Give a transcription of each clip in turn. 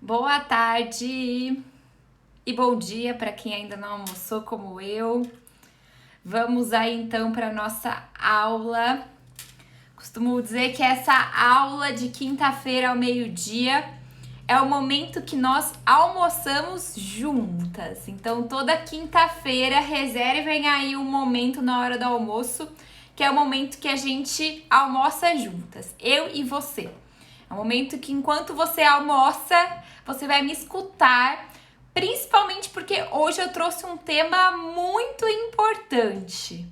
Boa tarde e bom dia para quem ainda não almoçou como eu. Vamos aí então para nossa aula. Costumo dizer que essa aula de quinta-feira ao meio-dia é o momento que nós almoçamos juntas. Então toda quinta-feira reservem aí um momento na hora do almoço, que é o momento que a gente almoça juntas, eu e você. É um momento que enquanto você almoça, você vai me escutar, principalmente porque hoje eu trouxe um tema muito importante.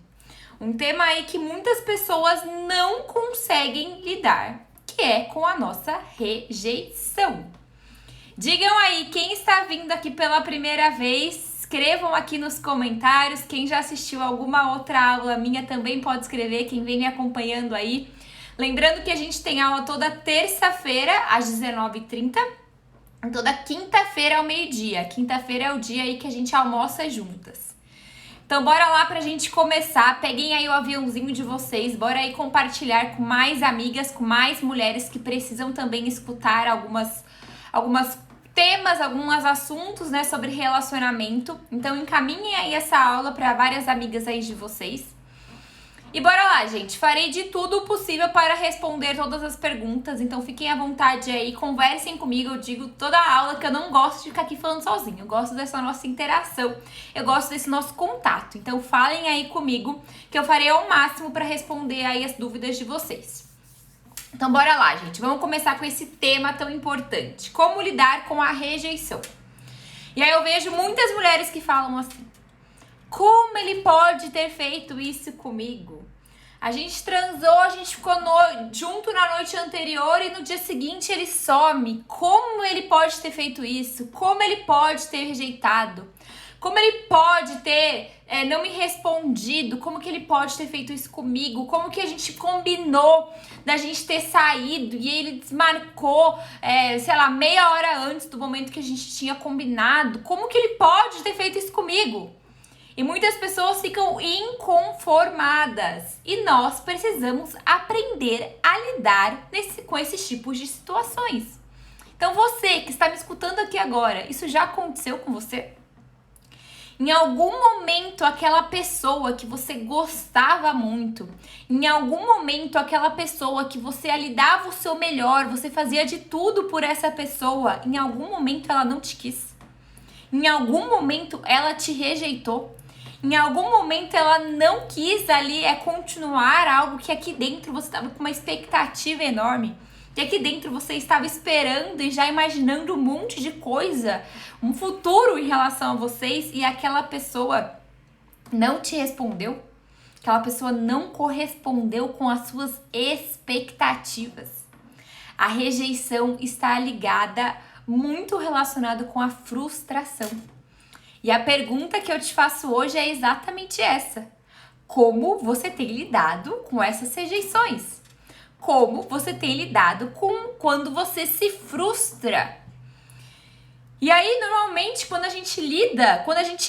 Um tema aí que muitas pessoas não conseguem lidar, que é com a nossa rejeição. Digam aí, quem está vindo aqui pela primeira vez, escrevam aqui nos comentários. Quem já assistiu alguma outra aula minha também pode escrever, quem vem me acompanhando aí. Lembrando que a gente tem aula toda terça-feira, às 19h30, e toda quinta-feira ao meio-dia. Quinta-feira é o dia aí que a gente almoça juntas. Então, bora lá pra gente começar. Peguem aí o aviãozinho de vocês, bora aí compartilhar com mais amigas, com mais mulheres que precisam também escutar algumas temas, alguns assuntos, né, sobre relacionamento. Então, encaminhem aí essa aula para várias amigas aí de vocês. E bora lá, gente. Farei de tudo o possível para responder todas as perguntas, então fiquem à vontade aí, conversem comigo. Eu digo toda a aula que eu não gosto de ficar aqui falando sozinho, eu gosto dessa nossa interação, eu gosto desse nosso contato. Então falem aí comigo que eu farei ao máximo para responder aí as dúvidas de vocês. Então bora lá, gente. Vamos começar com esse tema tão importante. Como lidar com a rejeição? E aí eu vejo muitas mulheres que falam assim: como ele pode ter feito isso comigo? A gente transou, a gente ficou junto na noite anterior e no dia seguinte ele some. Como ele pode ter feito isso? Como ele pode ter rejeitado? Como ele pode ter não me respondido? Como que ele pode ter feito isso comigo? Como que a gente combinou da gente ter saído e ele desmarcou, sei lá, meia hora antes do momento que a gente tinha combinado? Como que ele pode ter feito isso comigo? E muitas pessoas ficam inconformadas. E nós precisamos aprender a lidar com esses tipos de situações. Então você que está me escutando aqui agora, isso já aconteceu com você? Em algum momento aquela pessoa que você gostava muito, em algum momento aquela pessoa que você ali dava o seu melhor, você fazia de tudo por essa pessoa, em algum momento ela não te quis. Em algum momento ela te rejeitou. Em algum momento ela não quis ali continuar algo que aqui dentro você estava com uma expectativa enorme. Que aqui dentro você estava esperando e já imaginando um monte de coisa, um futuro em relação a vocês, e aquela pessoa não te respondeu. Aquela pessoa não correspondeu com as suas expectativas. A rejeição está ligada, muito relacionada com a frustração. E a pergunta que eu te faço hoje é exatamente essa: como você tem lidado com essas rejeições? Como você tem lidado com quando você se frustra? E aí, normalmente, quando a gente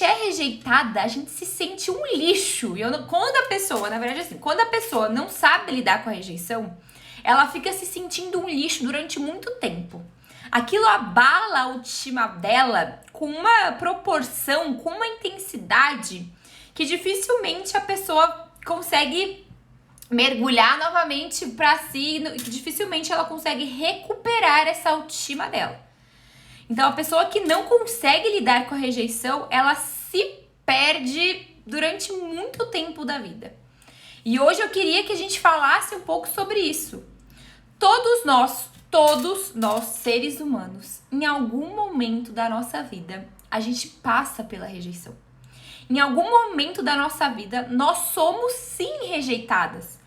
é rejeitada, a gente se sente um lixo. Quando a pessoa não sabe lidar com a rejeição, ela fica se sentindo um lixo durante muito tempo. Aquilo abala a autoestima dela com uma proporção, com uma intensidade que dificilmente a pessoa consegue mergulhar novamente para si, que dificilmente ela consegue recuperar essa autoestima dela. Então, a pessoa que não consegue lidar com a rejeição, ela se perde durante muito tempo da vida. E hoje eu queria que a gente falasse um pouco sobre isso. Todos nós, seres humanos, em algum momento da nossa vida, a gente passa pela rejeição. Em algum momento da nossa vida, nós somos sim rejeitadas.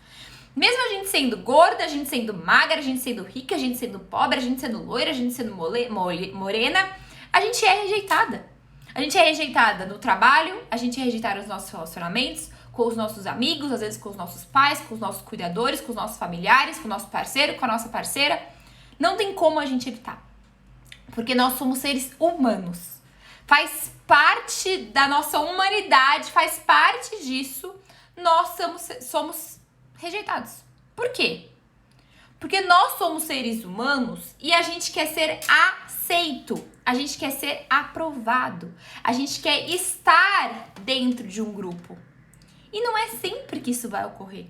Mesmo a gente sendo gorda, a gente sendo magra, a gente sendo rica, a gente sendo pobre, a gente sendo loira, a gente sendo morena, a gente é rejeitada. A gente é rejeitada no trabalho, a gente é rejeitada nos nossos relacionamentos, com os nossos amigos, às vezes com os nossos pais, com os nossos cuidadores, com os nossos familiares, com o nosso parceiro, com a nossa parceira. Não tem como a gente evitar, porque nós somos seres humanos. Faz parte da nossa humanidade, faz parte disso, nós somos rejeitados. Por quê? Porque nós somos seres humanos e a gente quer ser aceito. aceito, a gente quer ser aprovado, a gente quer estar dentro de um grupo. E não é sempre que isso vai ocorrer.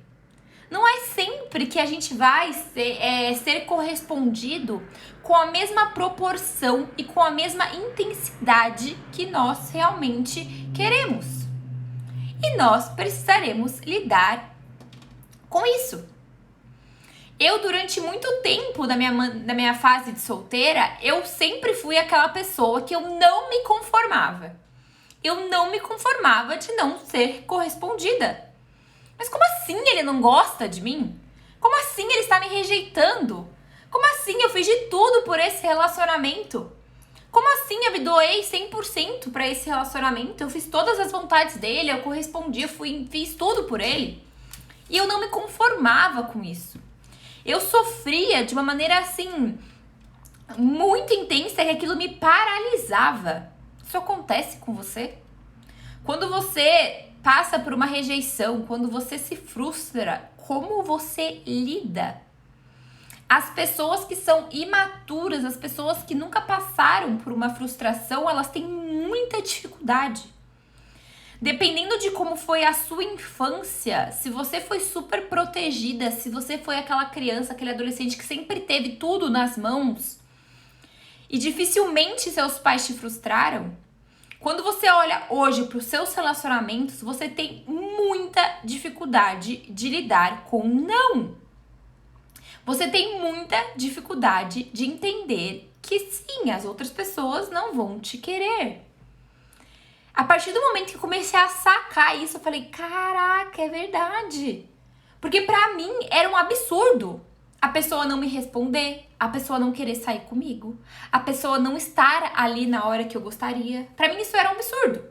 Não é sempre que a gente vai ser correspondido com a mesma proporção e com a mesma intensidade que nós realmente queremos. E nós precisaremos lidar com isso. Eu, durante muito tempo da minha fase de solteira, eu sempre fui aquela pessoa que eu não me conformava. Eu não me conformava de não ser correspondida. Mas como assim ele não gosta de mim? Como assim ele está me rejeitando? Como assim eu fiz de tudo por esse relacionamento? Como assim eu me doei 100% para esse relacionamento? Eu fiz todas as vontades dele, eu correspondi, fiz tudo por ele. E eu não me conformava com isso. Eu sofria de uma maneira assim, muito intensa, que aquilo me paralisava. Isso acontece com você? Quando você passa por uma rejeição, quando você se frustra, como você lida? As pessoas que são imaturas, as pessoas que nunca passaram por uma frustração, elas têm muita dificuldade. Dependendo de como foi a sua infância, se você foi super protegida, se você foi aquela criança, aquele adolescente que sempre teve tudo nas mãos e dificilmente seus pais te frustraram, quando você olha hoje para os seus relacionamentos, você tem muita dificuldade de lidar com não. Você tem muita dificuldade de entender que sim, as outras pessoas não vão te querer. A partir do momento que eu comecei a sacar isso, eu falei, caraca, é verdade. Porque pra mim era um absurdo a pessoa não me responder, a pessoa não querer sair comigo, a pessoa não estar ali na hora que eu gostaria. Pra mim isso era um absurdo.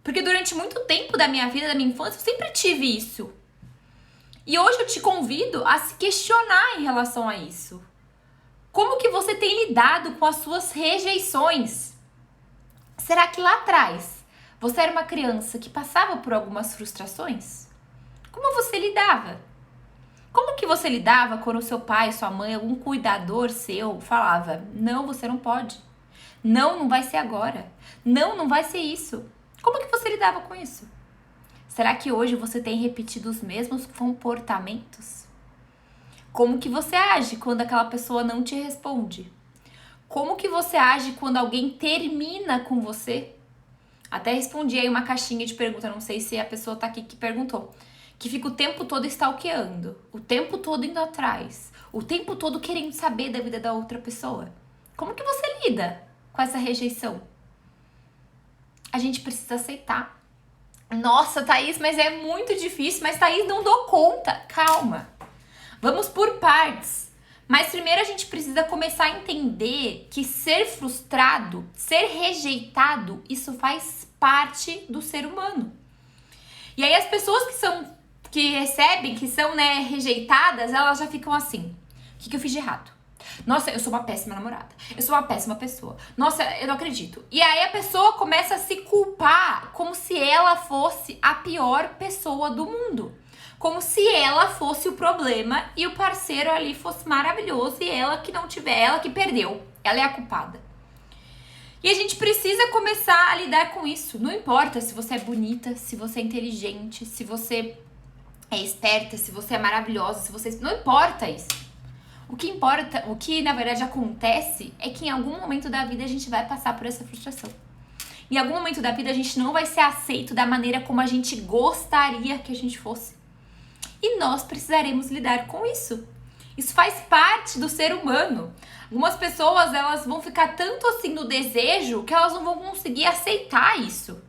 Porque durante muito tempo da minha vida, da minha infância, eu sempre tive isso. E hoje eu te convido a se questionar em relação a isso. Como que você tem lidado com as suas rejeições? Será que lá atrás você era uma criança que passava por algumas frustrações? Como você lidava? Como que você lidava quando o seu pai, sua mãe, algum cuidador seu falava: não, você não pode. Não, não vai ser agora. Não, não vai ser isso. Como que você lidava com isso? Será que hoje você tem repetido os mesmos comportamentos? Como que você age quando aquela pessoa não te responde? Como que você age quando alguém termina com você? Até respondi aí uma caixinha de pergunta, não sei se a pessoa tá aqui que perguntou. Que fica o tempo todo stalkeando, o tempo todo indo atrás, o tempo todo querendo saber da vida da outra pessoa. Como que você lida com essa rejeição? A gente precisa aceitar. Nossa, Thaís, mas é muito difícil, mas Thaís, não dou conta. Calma, vamos por partes. Mas primeiro a gente precisa começar a entender que ser frustrado, ser rejeitado, isso faz parte do ser humano. E aí as pessoas que recebem, que são, rejeitadas, elas já ficam assim: o que eu fiz de errado? Nossa, eu sou uma péssima namorada. Eu sou uma péssima pessoa. Nossa, eu não acredito. E aí a pessoa começa a se culpar como se ela fosse a pior pessoa do mundo. Como se ela fosse o problema e o parceiro ali fosse maravilhoso e ela que não tiver, ela que perdeu. Ela é a culpada. E a gente precisa começar a lidar com isso. Não importa se você é bonita, se você é inteligente, se você é esperta, se você é maravilhosa, se você... Não importa isso. O que importa, o que na verdade acontece é que em algum momento da vida a gente vai passar por essa frustração. Em algum momento da vida a gente não vai ser aceito da maneira como a gente gostaria que a gente fosse. E nós precisaremos lidar com isso. Isso faz parte do ser humano. Algumas pessoas, elas vão ficar tanto assim no desejo que elas não vão conseguir aceitar isso.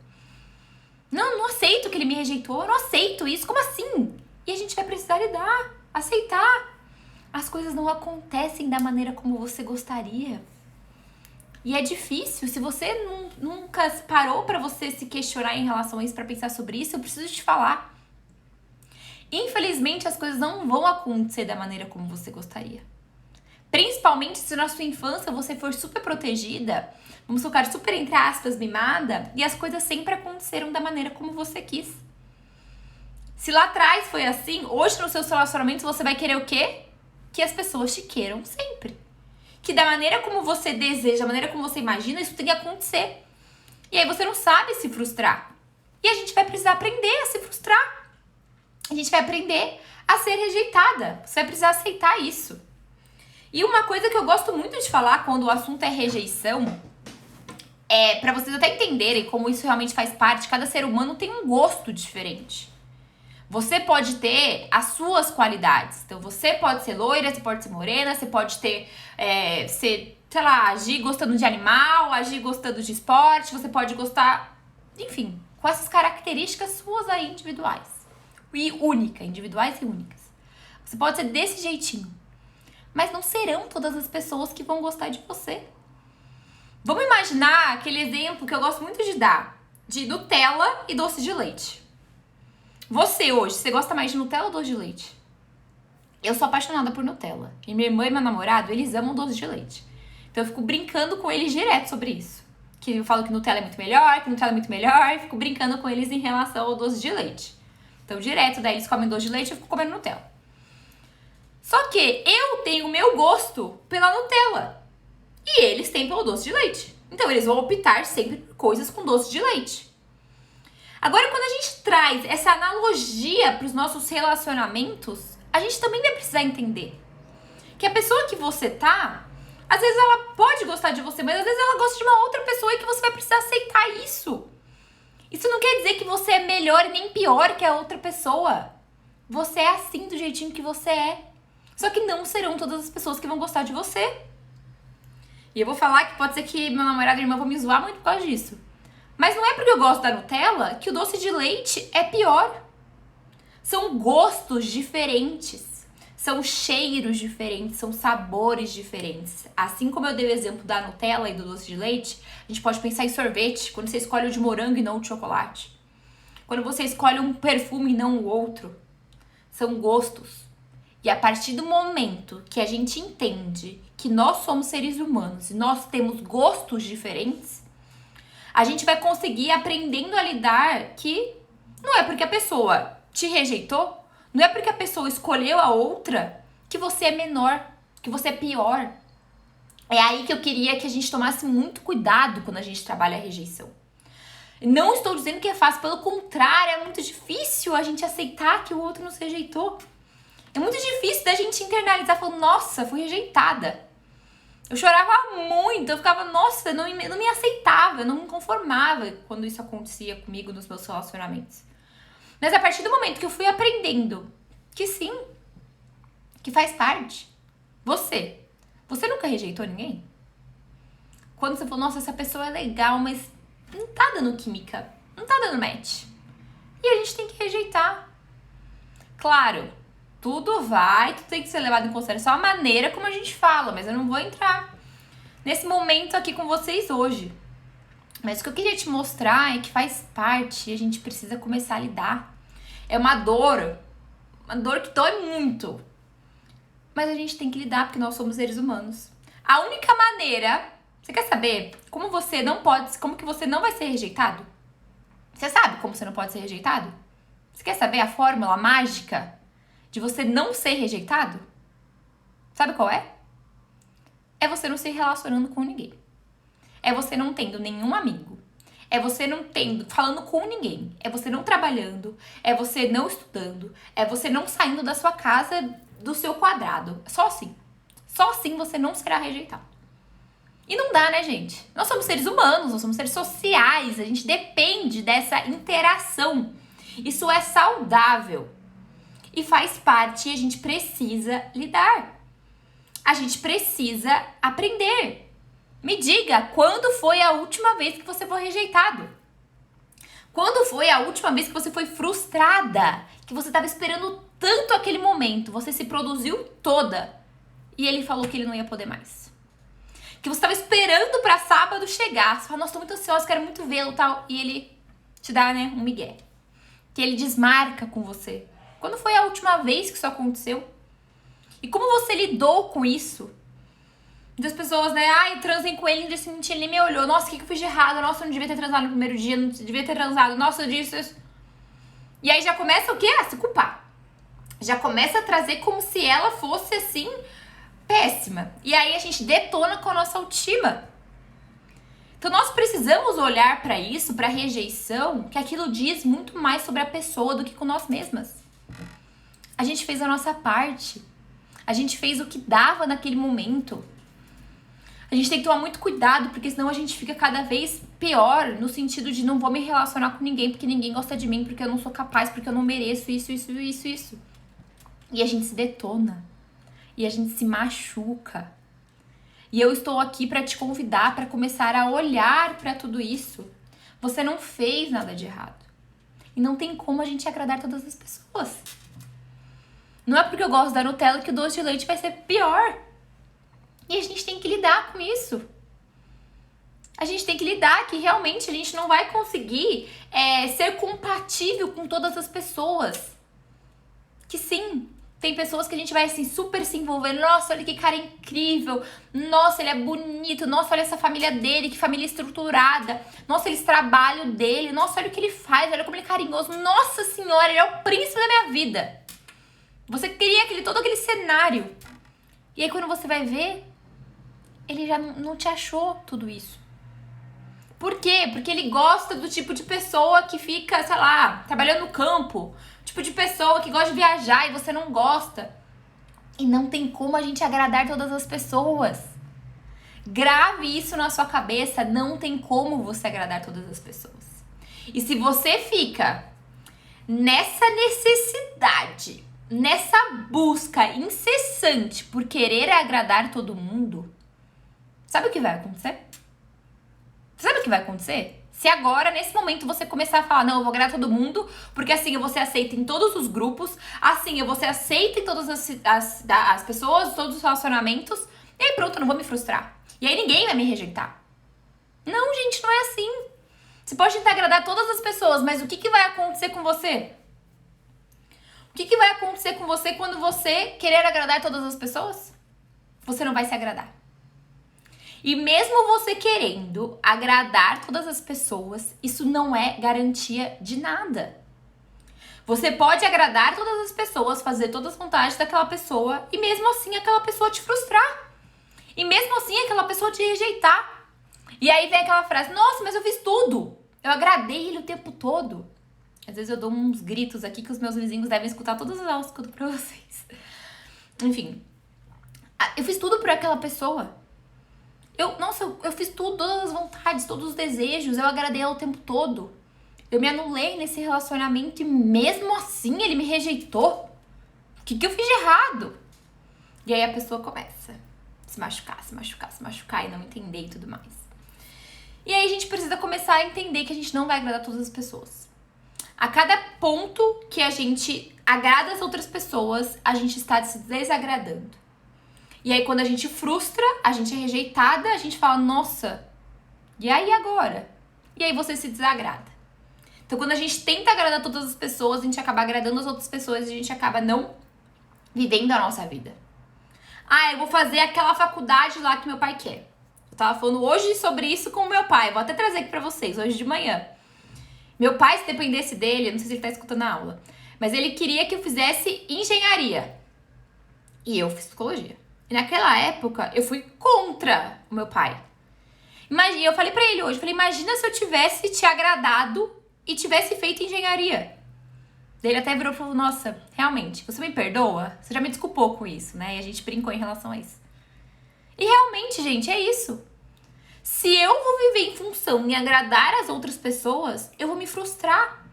Não aceito que ele me rejeitou, eu não aceito isso, como assim? E a gente vai precisar lidar, aceitar. As coisas não acontecem da maneira como você gostaria. E é difícil, se você nunca parou para você se questionar em relação a isso, para pensar sobre isso, eu preciso te falar. Infelizmente, as coisas não vão acontecer da maneira como você gostaria. Principalmente se na sua infância você for super protegida, vamos colocar super entre aspas, mimada, e as coisas sempre aconteceram da maneira como você quis. Se lá atrás foi assim, hoje nos seus relacionamentos você vai querer o quê? Que as pessoas te queiram sempre. que da maneira como você deseja, da maneira como você imagina, isso tem que acontecer. E aí você não sabe se frustrar. E a gente vai precisar aprender a se frustrar. A gente vai aprender a ser rejeitada. Você vai precisar aceitar isso. E uma coisa que eu gosto muito de falar quando o assunto é rejeição, para vocês até entenderem como isso realmente faz parte, cada ser humano tem um gosto diferente. Você pode ter as suas qualidades. Então, você pode ser loira, você pode ser morena, você pode ter, agir gostando de animal, agir gostando de esporte, você pode gostar, enfim, com essas características suas aí individuais. E individuais e únicas. Você pode ser desse jeitinho. Mas não serão todas as pessoas que vão gostar de você. Vamos imaginar aquele exemplo que eu gosto muito de dar, de Nutella e doce de leite. Você hoje, você gosta mais de Nutella ou doce de leite? Eu sou apaixonada por Nutella. E minha irmã e meu namorado, eles amam doce de leite. Então eu fico brincando com eles direto sobre isso. Que eu falo que Nutella é muito melhor, e fico brincando com eles em relação ao doce de leite. Então direto, daí eles comem doce de leite e eu fico comendo Nutella. Só que eu tenho o meu gosto pela Nutella. E eles têm pelo doce de leite. Então eles vão optar sempre por coisas com doce de leite. Agora, quando a gente traz essa analogia para os nossos relacionamentos, a gente também vai precisar entender que a pessoa que você tá, às vezes ela pode gostar de você, mas às vezes ela gosta de uma outra pessoa e que você vai precisar aceitar isso. Isso não quer dizer que você é melhor e nem pior que a outra pessoa. Você é assim do jeitinho que você é. Só que não serão todas as pessoas que vão gostar de você. E eu vou falar que pode ser que meu namorado e irmã vão me zoar muito por causa disso. Mas não é porque eu gosto da Nutella que o doce de leite é pior. São gostos diferentes. São cheiros diferentes, são sabores diferentes. Assim como eu dei o exemplo da Nutella e do doce de leite, a gente pode pensar em sorvete, quando você escolhe o de morango e não o de chocolate. Quando você escolhe um perfume e não o outro. São gostos. E a partir do momento que a gente entende que nós somos seres humanos e nós temos gostos diferentes, a gente vai conseguir aprendendo a lidar que não é porque a pessoa te rejeitou, não é porque a pessoa escolheu a outra que você é menor, que você é pior. É aí que eu queria que a gente tomasse muito cuidado quando a gente trabalha a rejeição. Não estou dizendo que é fácil, pelo contrário, é muito difícil a gente aceitar que o outro nos rejeitou. É muito difícil da gente internalizar, falando, nossa, fui rejeitada. Eu chorava muito, eu ficava, nossa, não me aceitava, eu não me conformava quando isso acontecia comigo nos meus relacionamentos. Mas a partir do momento que eu fui aprendendo que sim, que faz parte, você nunca rejeitou ninguém? Quando você falou, nossa, essa pessoa é legal, mas não tá dando química, não tá dando match. E a gente tem que rejeitar. Claro, tudo tem que ser levado em consideração a maneira como a gente fala, mas eu não vou entrar nesse momento aqui com vocês hoje. Mas o que eu queria te mostrar é que faz parte e a gente precisa começar a lidar. É uma dor que dói muito. Mas a gente tem que lidar porque nós somos seres humanos. A única maneira, você quer saber como que você não vai ser rejeitado? Você sabe como você não pode ser rejeitado? Você quer saber a fórmula mágica de você não ser rejeitado? Sabe qual é? É você não se relacionando com ninguém. É você não tendo nenhum amigo. É você não falando com ninguém. É você não trabalhando. É você não estudando. É você não saindo da sua casa, do seu quadrado. Só assim. Só assim você não será rejeitado. E não dá, né, gente? Nós somos seres humanos, nós somos seres sociais. A gente depende dessa interação. Isso é saudável. E faz parte e a gente precisa lidar. A gente precisa aprender. Me diga, quando foi a última vez que você foi rejeitado? Quando foi a última vez que você foi frustrada? Que você estava esperando tanto aquele momento, você se produziu toda e ele falou que ele não ia poder mais. Que você estava esperando para sábado chegar, você fala, nossa, tô muito ansiosa, quero muito vê-lo e tal, e ele te dá, né, um migué. Que ele desmarca com você. Quando foi a última vez que isso aconteceu? E como você lidou com isso? Das pessoas, né? Ai, transem com ele, no dia seguinte ele nem me olhou. Nossa, o que eu fiz de errado? Nossa, eu não devia ter transado no primeiro dia, não devia ter transado. Nossa, eu disse isso. E aí já começa o quê? A se culpar. Já começa a trazer como se ela fosse, assim, péssima. E aí a gente detona com a nossa autoestima. Então nós precisamos olhar para isso, para rejeição, que aquilo diz muito mais sobre a pessoa do que com nós mesmas. A gente fez a nossa parte. A gente fez o que dava naquele momento. A gente tem que tomar muito cuidado, porque senão a gente fica cada vez pior, no sentido de não vou me relacionar com ninguém, porque ninguém gosta de mim, porque eu não sou capaz, porque eu não mereço isso. E a gente se detona. E a gente se machuca. E eu estou aqui para te convidar para começar a olhar para tudo isso. Você não fez nada de errado. E não tem como a gente agradar todas as pessoas. Não é porque eu gosto da Nutella que o doce de leite vai ser pior. E a gente tem que lidar com isso. A gente tem que lidar que realmente a gente não vai conseguir ser compatível com todas as pessoas. Que sim, tem pessoas que a gente vai assim super se envolver. Nossa, olha que cara incrível. Nossa, ele é bonito. Nossa, olha essa família dele, que família estruturada. Nossa, esse trabalho dele. Nossa, olha o que ele faz, olha como ele é carinhoso. Nossa senhora, ele é o príncipe da minha vida. Você cria todo aquele cenário. E aí quando você vai ver, ele já não te achou tudo isso. Por quê? Porque ele gosta do tipo de pessoa que fica, sei lá, trabalhando no campo. Tipo de pessoa que gosta de viajar e você não gosta. E não tem como a gente agradar todas as pessoas. Grave isso na sua cabeça, não tem como você agradar todas as pessoas. E se você fica nessa necessidade, nessa busca incessante por querer agradar todo mundo, sabe o que vai acontecer? Sabe o que vai acontecer? Se agora, nesse momento, você começar a falar, não, eu vou agradar todo mundo, porque assim eu vou ser aceita em todos os grupos, assim eu vou ser aceita em todas as pessoas, todos os relacionamentos, e aí pronto, eu não vou me frustrar. E aí ninguém vai me rejeitar. Não, gente, não é assim. Você pode tentar agradar todas as pessoas, mas o que vai acontecer com você? O que vai acontecer com você quando você querer agradar todas as pessoas? Você não vai se agradar. E mesmo você querendo agradar todas as pessoas, isso não é garantia de nada. Você pode agradar todas as pessoas, fazer todas as vontades daquela pessoa, e mesmo assim aquela pessoa te frustrar. E mesmo assim aquela pessoa te rejeitar. E aí vem aquela frase, nossa, mas eu fiz tudo. Eu agradei ele o tempo todo. Às vezes eu dou uns gritos aqui que os meus vizinhos devem escutar todas as aulas que eu dou pra vocês. Enfim, eu fiz tudo por aquela pessoa. Eu fiz tudo, todas as vontades, todos os desejos, eu agradei ela o tempo todo. Eu me anulei nesse relacionamento e mesmo assim ele me rejeitou. O que eu fiz de errado? E aí a pessoa começa a se machucar e não entender e tudo mais. E aí a gente precisa começar a entender que a gente não vai agradar todas as pessoas. A cada ponto que a gente agrada as outras pessoas, a gente está se desagradando. E aí quando a gente frustra, a gente é rejeitada, a gente fala, nossa, e aí agora? E aí você se desagrada. Então quando a gente tenta agradar todas as pessoas, a gente acaba agradando as outras pessoas e a gente acaba não vivendo a nossa vida. Eu vou fazer aquela faculdade lá que meu pai quer. Eu tava falando hoje sobre isso com o meu pai, vou até trazer aqui pra vocês, hoje de manhã. Meu pai, se dependesse dele, eu não sei se ele tá escutando a aula, mas ele queria que eu fizesse engenharia. E eu fiz psicologia. E naquela época, eu fui contra o meu pai. Imagina, eu falei pra ele hoje, imagina se eu tivesse te agradado e tivesse feito engenharia. Ele até virou e falou, nossa, realmente, você me perdoa? Você já me desculpou com isso, né? E a gente brincou em relação a isso. E realmente, gente, é isso. Se eu vou viver em função em agradar as outras pessoas, eu vou me frustrar.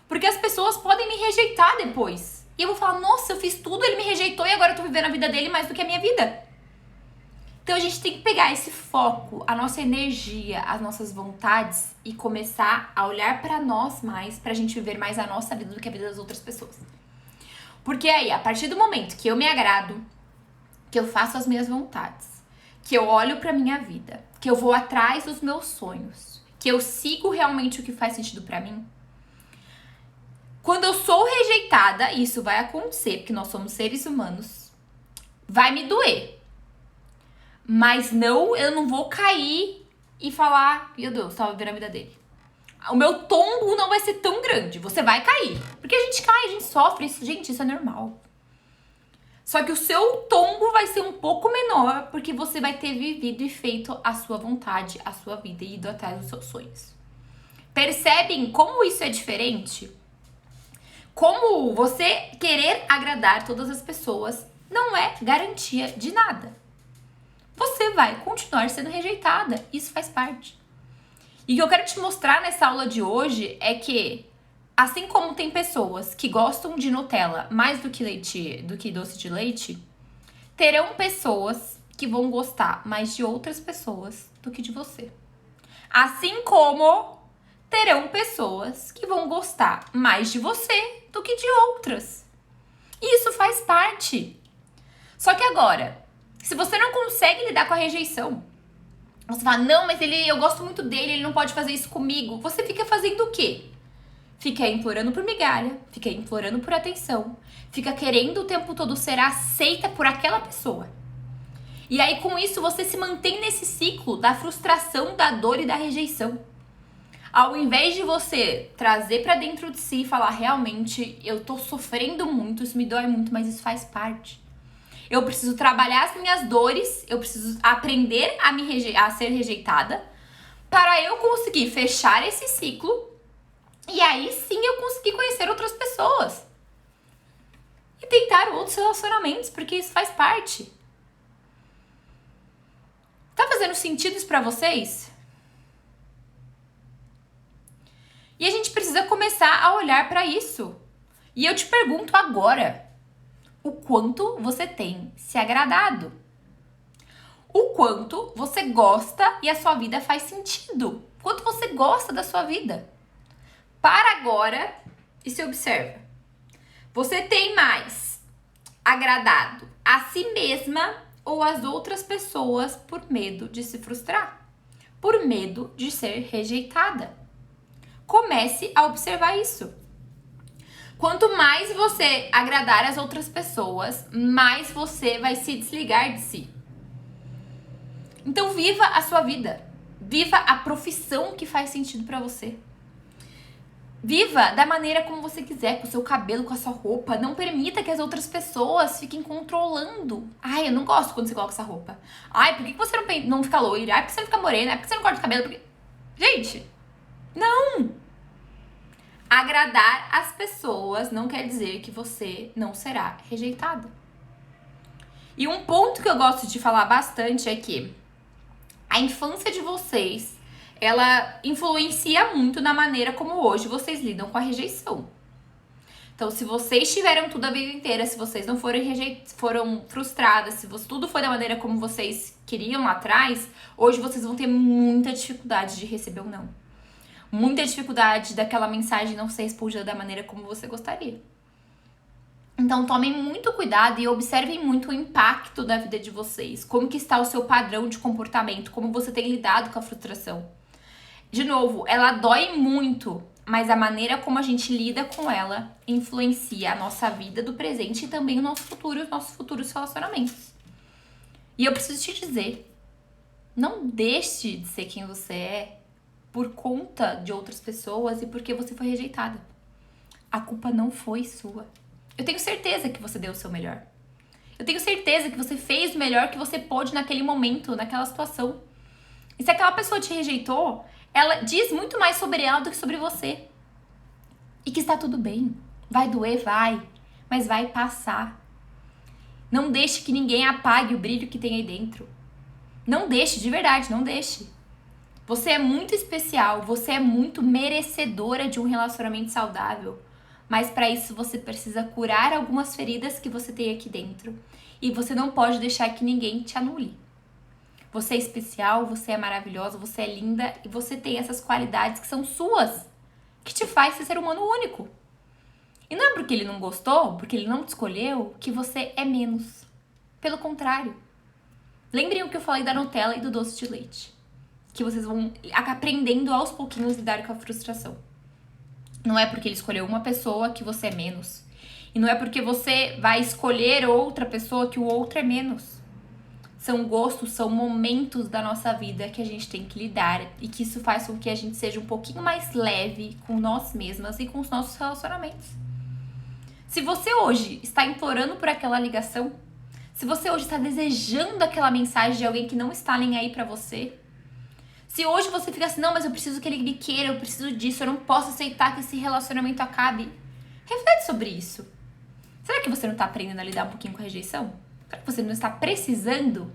Porque as pessoas podem me rejeitar depois. E eu vou falar, nossa, eu fiz tudo, ele me rejeitou e agora eu tô vivendo a vida dele mais do que a minha vida. Então a gente tem que pegar esse foco, a nossa energia, as nossas vontades e começar a olhar pra nós mais, pra gente viver mais a nossa vida do que a vida das outras pessoas. Porque aí, a partir do momento que eu me agrado, que eu faço as minhas vontades, que eu olho pra minha vida, que eu vou atrás dos meus sonhos, que eu sigo realmente o que faz sentido pra mim, quando eu sou rejeitada, e isso vai acontecer, porque nós somos seres humanos, vai me doer. Mas não, eu não vou cair e falar, meu Deus, tava vivendo a vida dele. O meu tombo não vai ser tão grande, você vai cair. Porque a gente cai, a gente sofre, isso, gente, isso é normal. Só que o seu tombo vai ser um pouco menor, porque você vai ter vivido e feito a sua vontade, a sua vida e ido atrás dos seus sonhos. Percebem como isso é diferente? Como você querer agradar todas as pessoas não é garantia de nada. Você vai continuar sendo rejeitada, isso faz parte. E o que eu quero te mostrar nessa aula de hoje é que, assim como tem pessoas que gostam de Nutella mais do que doce de leite, terão pessoas que vão gostar mais de outras pessoas do que de você. Assim como terão pessoas que vão gostar mais de você do que de outras. E isso faz parte. Só que agora, se você não consegue lidar com a rejeição, você fala, não, mas eu gosto muito dele, ele não pode fazer isso comigo. Você fica fazendo o quê? Fica implorando por migalha, fica implorando por atenção, fica querendo o tempo todo ser aceita por aquela pessoa. E aí, com isso, você se mantém nesse ciclo da frustração, da dor e da rejeição. Ao invés de você trazer pra dentro de si e falar, realmente, eu tô sofrendo muito, isso me dói muito, mas isso faz parte. Eu preciso trabalhar as minhas dores, eu preciso aprender a ser rejeitada para eu conseguir fechar esse ciclo e aí sim eu conseguir conhecer outras pessoas. E tentar outros relacionamentos, porque isso faz parte. Tá fazendo sentido isso pra vocês? E a gente precisa começar a olhar pra isso. E eu te pergunto agora, o quanto você tem se agradado? O quanto você gosta e a sua vida faz sentido? O quanto você gosta da sua vida? Para agora e se observa. Você tem mais agradado a si mesma ou as outras pessoas por medo de se frustrar? Por medo de ser rejeitada? Comece a observar isso. Quanto mais você agradar as outras pessoas, mais você vai se desligar de si. Então viva a sua vida. Viva a profissão que faz sentido pra você. Viva da maneira como você quiser, com o seu cabelo, com a sua roupa. Não permita que as outras pessoas fiquem controlando. Ai, eu não gosto quando você coloca essa roupa. Ai, por que você não fica loira? Ai, por que você não fica morena? Ai, por que você não corta o cabelo? Porque... Gente, não! Agradar as pessoas não quer dizer que você não será rejeitada. E um ponto que eu gosto de falar bastante é que a infância de vocês, ela influencia muito na maneira como hoje vocês lidam com a rejeição. Então, se vocês tiveram tudo a vida inteira, se vocês não foram frustradas, se tudo foi da maneira como vocês queriam lá atrás, hoje vocês vão ter muita dificuldade de receber um não. Muita dificuldade daquela mensagem não ser respondida da maneira como você gostaria. Então, tomem muito cuidado e observem muito o impacto da vida de vocês. Como que está o seu padrão de comportamento, como você tem lidado com a frustração. De novo, ela dói muito, mas a maneira como a gente lida com ela influencia a nossa vida do presente e também o nosso futuro e os nossos futuros relacionamentos. E eu preciso te dizer, não deixe de ser quem você é por conta de outras pessoas e porque você foi rejeitada. A culpa não foi sua. Eu tenho certeza que você deu o seu melhor. Eu tenho certeza que você fez o melhor que você pôde naquele momento, naquela situação. E se aquela pessoa te rejeitou, ela diz muito mais sobre ela do que sobre você. E que está tudo bem. Vai doer, vai. Mas vai passar. Não deixe que ninguém apague o brilho que tem aí dentro. Não deixe, de verdade, não deixe. Você é muito especial, você é muito merecedora de um relacionamento saudável. Mas para isso você precisa curar algumas feridas que você tem aqui dentro. E você não pode deixar que ninguém te anule. Você é especial, você é maravilhosa, você é linda e você tem essas qualidades que são suas, que te faz ser humano único. E não é porque ele não gostou, porque ele não te escolheu, que você é menos. Pelo contrário. Lembrem o que eu falei da Nutella e do doce de leite. Que vocês vão aprendendo aos pouquinhos a lidar com a frustração. Não é porque ele escolheu uma pessoa que você é menos. E não é porque você vai escolher outra pessoa que o outro é menos. São gostos, são momentos da nossa vida que a gente tem que lidar. E que isso faz com que a gente seja um pouquinho mais leve com nós mesmas e com os nossos relacionamentos. Se você hoje está implorando por aquela ligação, se você hoje está desejando aquela mensagem de alguém que não está nem aí pra você, se hoje você fica assim, não, mas eu preciso que ele me queira, eu preciso disso, eu não posso aceitar que esse relacionamento acabe. Reflete sobre isso. Será que você não está aprendendo a lidar um pouquinho com a rejeição? Será que você não está precisando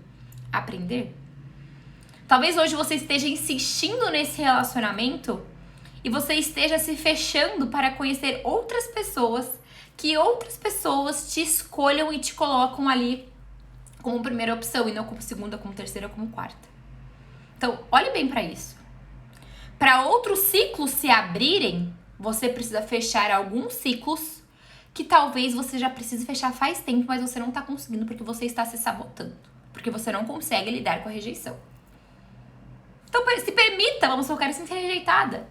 aprender? Talvez hoje você esteja insistindo nesse relacionamento e você esteja se fechando para conhecer outras pessoas, que outras pessoas te escolham e te colocam ali como primeira opção e não como segunda, como terceira, como quarta. Então, olhe bem para isso. Para outros ciclos se abrirem, você precisa fechar alguns ciclos que talvez você já precise fechar faz tempo, mas você não está conseguindo porque você está se sabotando. Porque você não consegue lidar com a rejeição. Então, se permita, vamos focar em ser rejeitada.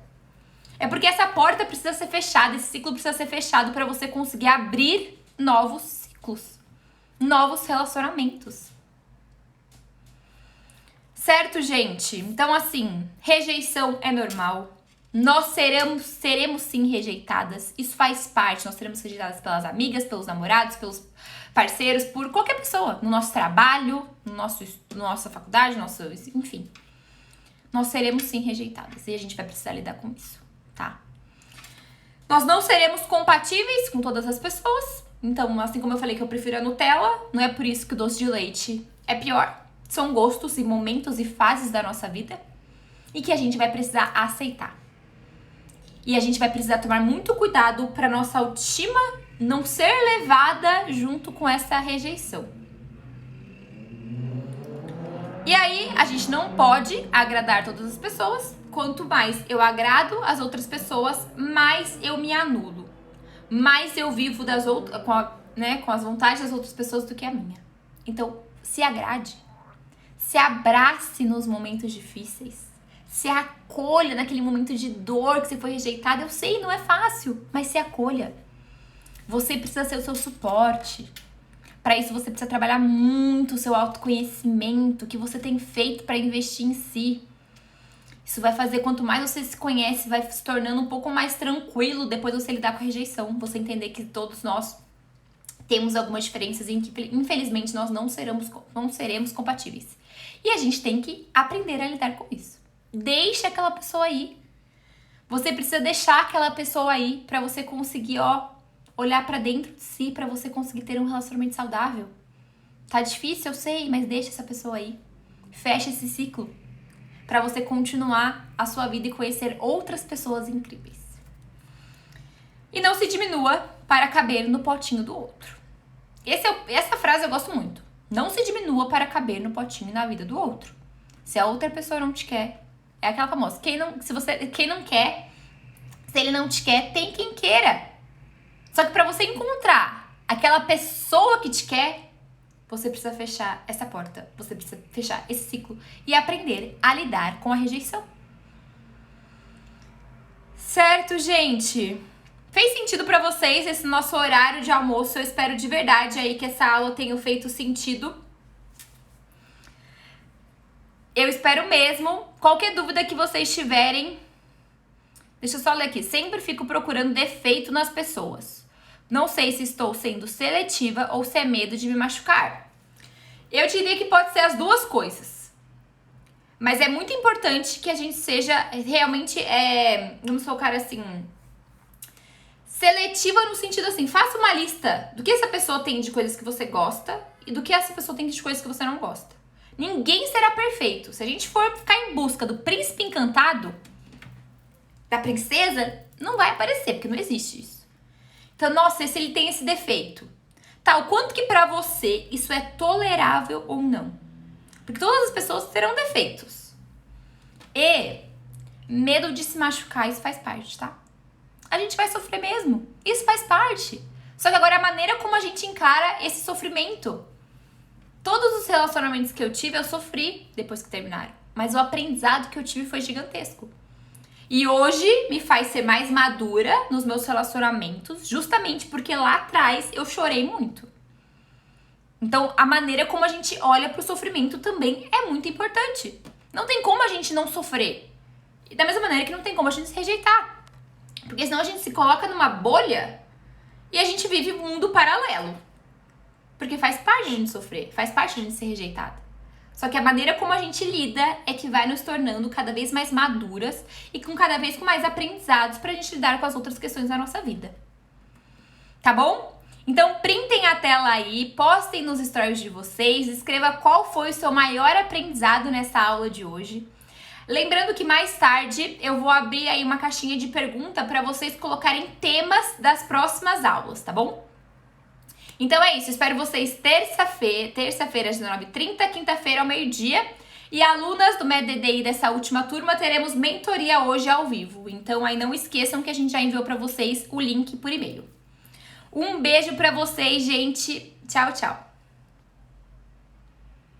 É porque essa porta precisa ser fechada, esse ciclo precisa ser fechado para você conseguir abrir novos ciclos, novos relacionamentos. Certo, gente? Então, assim, rejeição é normal. Nós seremos sim rejeitadas. Isso faz parte. Nós seremos rejeitadas pelas amigas, pelos namorados, pelos parceiros, por qualquer pessoa. No nosso trabalho, na nossa faculdade, enfim. Nós seremos sim rejeitadas. E a gente vai precisar lidar com isso, tá? Nós não seremos compatíveis com todas as pessoas. Então, assim como eu falei que eu prefiro a Nutella, não é por isso que o doce de leite é pior. São gostos e momentos e fases da nossa vida e que a gente vai precisar aceitar. E a gente vai precisar tomar muito cuidado para nossa autoestima não ser levada junto com essa rejeição. E aí, a gente não pode agradar todas as pessoas. Quanto mais eu agrado as outras pessoas, mais eu me anulo. Mais eu vivo com as vontades das outras pessoas do que a minha. Então, se agrade. Se abrace nos momentos difíceis. Se acolha naquele momento de dor que você foi rejeitada. Eu sei, não é fácil, mas se acolha. Você precisa ser o seu suporte. Para isso você precisa trabalhar muito o seu autoconhecimento, o que você tem feito para investir em si. Isso vai fazer, quanto mais você se conhece, vai se tornando um pouco mais tranquilo depois de você lidar com a rejeição. Você entender que todos nós temos algumas diferenças em que, infelizmente, nós não seremos compatíveis. E a gente tem que aprender a lidar com isso. Deixa aquela pessoa aí. Você precisa deixar aquela pessoa aí para você conseguir, olhar para dentro de si, para você conseguir ter um relacionamento saudável. Tá difícil, eu sei, mas deixa essa pessoa aí. Fecha esse ciclo para você continuar a sua vida e conhecer outras pessoas incríveis. E não se diminua para caber no potinho do outro. Essa frase eu gosto muito. Não se diminua para caber no potinho na vida do outro. Se a outra pessoa não te quer, é aquela famosa. Quem não quer, se ele não te quer, tem quem queira. Só que para você encontrar aquela pessoa que te quer, você precisa fechar essa porta. Você precisa fechar esse ciclo e aprender a lidar com a rejeição. Certo, gente? Fez sentido pra vocês esse nosso horário de almoço? Eu espero de verdade aí que essa aula tenha feito sentido. Eu espero mesmo. Qualquer dúvida que vocês tiverem, deixa eu só ler aqui. Sempre fico procurando defeito nas pessoas. Não sei se estou sendo seletiva ou se é medo de me machucar. Eu diria que pode ser as duas coisas. Mas é muito importante que a gente seja realmente, vamos focar assim, seletiva no sentido assim, faça uma lista do que essa pessoa tem de coisas que você gosta e do que essa pessoa tem de coisas que você não gosta. Ninguém será perfeito. Se a gente for ficar em busca do príncipe encantado, da princesa, não vai aparecer, porque não existe isso. Então, nossa, se ele tem esse defeito, tá, o quanto que pra você isso é tolerável ou não? Porque todas as pessoas terão defeitos. E medo de se machucar, isso faz parte, tá? A gente vai sofrer mesmo. Isso faz parte. Só que agora a maneira como a gente encara esse sofrimento. Todos os relacionamentos que eu tive, eu sofri depois que terminaram. Mas o aprendizado que eu tive foi gigantesco. E hoje me faz ser mais madura nos meus relacionamentos, justamente porque lá atrás eu chorei muito. Então, a maneira como a gente olha pro sofrimento também é muito importante. Não tem como a gente não sofrer. E da mesma maneira que não tem como a gente se rejeitar. Porque senão a gente se coloca numa bolha e a gente vive um mundo paralelo. Porque faz parte de a gente sofrer, faz parte de a gente ser rejeitada. Só que a maneira como a gente lida é que vai nos tornando cada vez mais maduras e com cada vez com mais aprendizados pra gente lidar com as outras questões da nossa vida. Tá bom? Então, printem a tela aí, postem nos stories de vocês, escreva qual foi o seu maior aprendizado nessa aula de hoje. Lembrando que mais tarde eu vou abrir aí uma caixinha de pergunta para vocês colocarem temas das próximas aulas, tá bom? Então é isso, espero vocês terça-feira às 19h30, quinta-feira ao meio-dia. E alunas do MEDDI dessa última turma, teremos mentoria hoje ao vivo. Então aí não esqueçam que a gente já enviou para vocês o link por e-mail. Um beijo para vocês, gente. Tchau, tchau.